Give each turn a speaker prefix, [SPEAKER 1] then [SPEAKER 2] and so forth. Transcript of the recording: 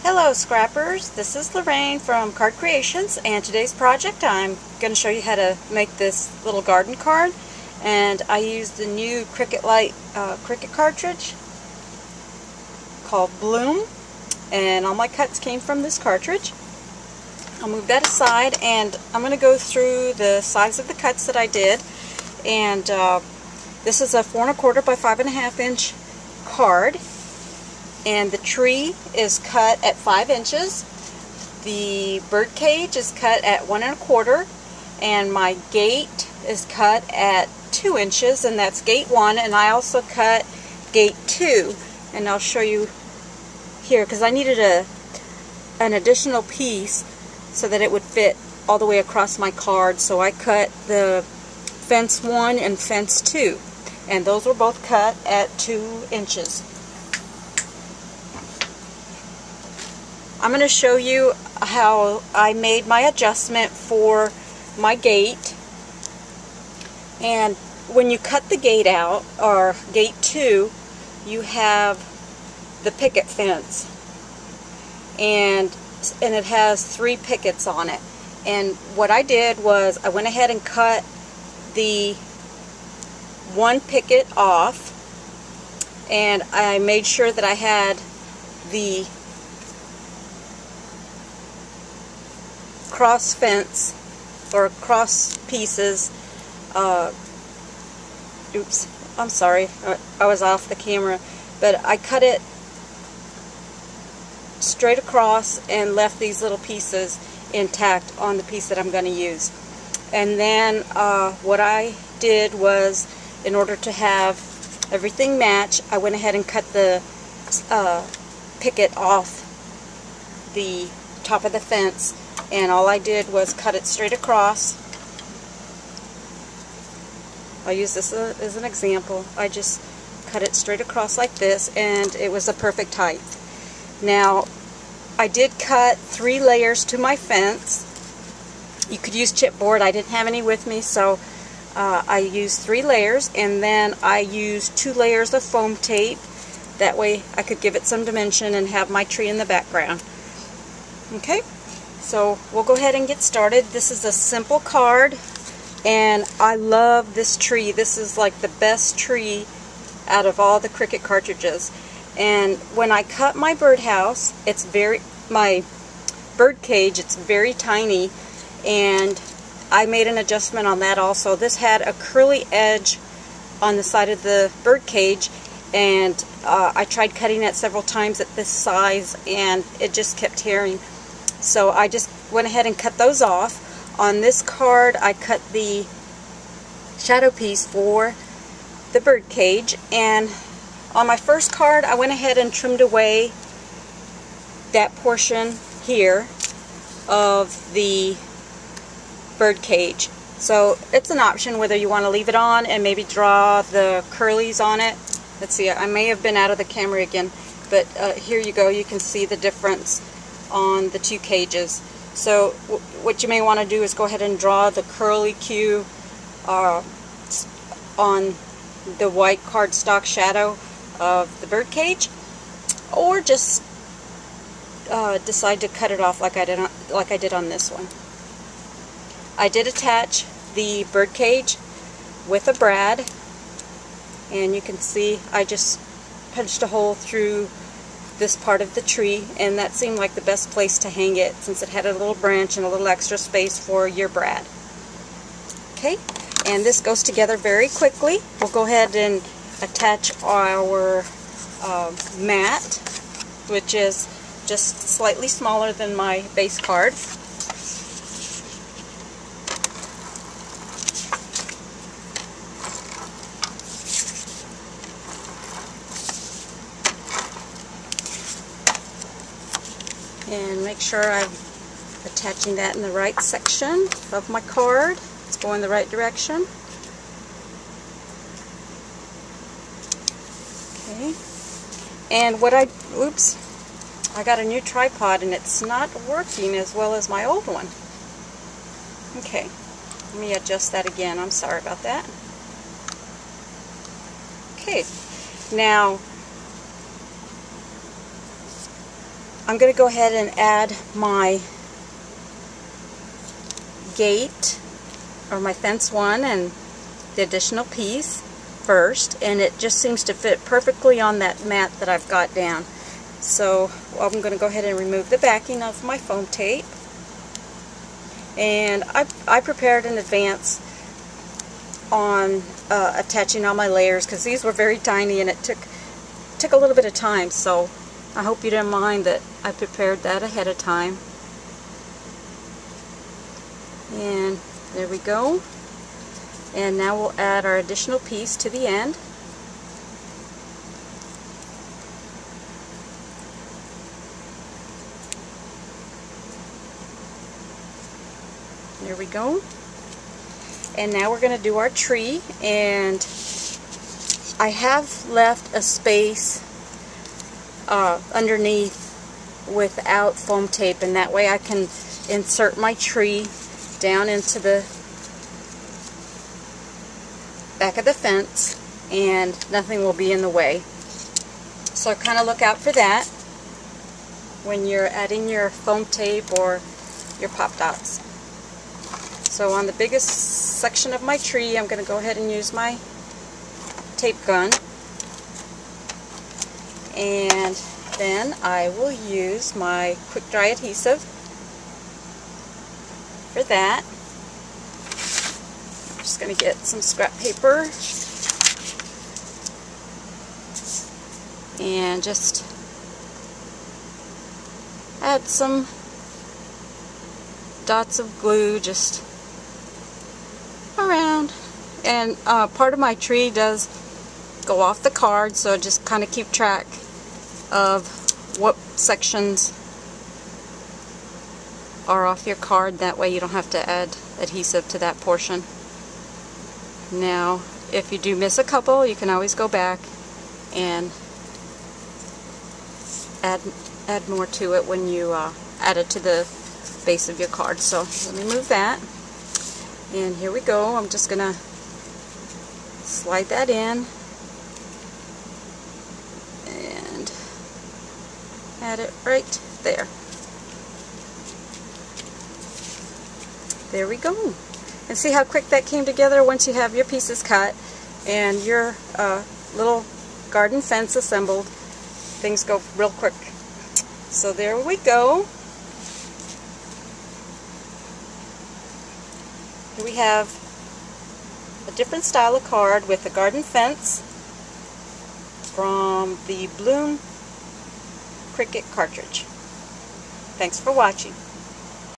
[SPEAKER 1] Hello scrappers, this is Lorraine from Card Creations, and today's project I'm going to show you how to make this little garden card. And I used the new Cricut Lite cricut cartridge called Bloom, and all my cuts came from this cartridge. I'll move that aside and I'm going to go through the size of the cuts that I did. And this is a 4 1/4 by 5.5 inch card. And the tree is cut at 5 inches. The bird cage is cut at 1 1/4, and my gate is cut at 2 inches, and that's gate 1. And I also cut gate 2, and I'll show you here because I needed an additional piece so that it would fit all the way across my card. So I cut the fence 1 and fence 2, and those were both cut at 2 inches. I'm going to show you how I made my adjustment for my gate. And when you cut the gate out, or gate 2, you have the picket fence. And it has 3 pickets on it. And what I did was I went ahead and cut the 1 picket off, and I made sure that I had the cross fence or cross pieces. Oops, I'm sorry, I was off the camera, but I cut it straight across and left these little pieces intact on the piece that I'm going to use. And then what I did was, in order to have everything match, I went ahead and cut the picket off the top of the fence. And all I did was cut it straight across. I'll use this as an example. I just cut it straight across like this, and it was the perfect height. Now, I did cut 3 layers to my fence. You could use chipboard. I didn't have any with me, so I used 3 layers, and then I used 2 layers of foam tape. That way I could give it some dimension and have my tree in the background. Okay? So we'll go ahead and get started. This is a simple card, and I love this tree. This is like the best tree out of all the Cricut cartridges. And when I cut my birdhouse, my bird cage, it's very tiny, and I made an adjustment on that also. This had a curly edge on the side of the bird cage, and I tried cutting it several times at this size, and it just kept tearing. So I just went ahead and cut those off. On this card, I cut the shadow piece for the bird cage. And on my first card, I went ahead and trimmed away that portion here of the bird cage. So it's an option whether you want to leave it on and maybe draw the curlies on it. Let's see, I may have been out of the camera again, but here you go. You can see the difference on the 2 cages. So what you may want to do is go ahead and draw the curly Q on the white cardstock shadow of the bird cage, or just decide to cut it off like I did on this one. I did attach the bird cage with a brad, and you can see I just punched a hole through this part of the tree, and that seemed like the best place to hang it since it had a little branch and a little extra space for your brad. Okay, and this goes together very quickly. We'll go ahead and attach our mat, which is just slightly smaller than my base card. And make sure I'm attaching that in the right section of my card. It's going the right direction. Okay. And oops, I got a new tripod and it's not working as well as my old one. Okay, let me adjust that again. I'm sorry about that. Okay, now I'm going to go ahead and add my gate, or my fence one, and the additional piece first, and it just seems to fit perfectly on that mat that I've got down. So I'm going to go ahead and remove the backing of my foam tape, and I prepared in advance on attaching all my layers, because these were very tiny and it took a little bit of time, so I hope you didn't mind that I prepared that ahead of time. And there we go. And now we'll add our additional piece to the end. There we go. And now we're going to do our tree, and I have left a space underneath without foam tape, and that way I can insert my tree down into the back of the fence and nothing will be in the way. So kind of look out for that when you're adding your foam tape or your pop dots. So on the biggest section of my tree, I'm going to go ahead and use my tape gun, and then I will use my quick dry adhesive for that. I'm just going to get some scrap paper and just add some dots of glue just around. And part of my tree does go off the card, so just kind of keep track of what sections are off your card. That way you don't have to add adhesive to that portion. Now, if you do miss a couple, you can always go back and add more to it when you add it to the base of your card. So let me move that. And here we go. I'm just going to slide that in and add it right there. There we go. And see how quick that came together once you have your pieces cut and your little garden fence assembled. Things go real quick. So there we go. Here we have a different style of card with a garden fence from the Bloom Cricut cartridge. Thanks for watching.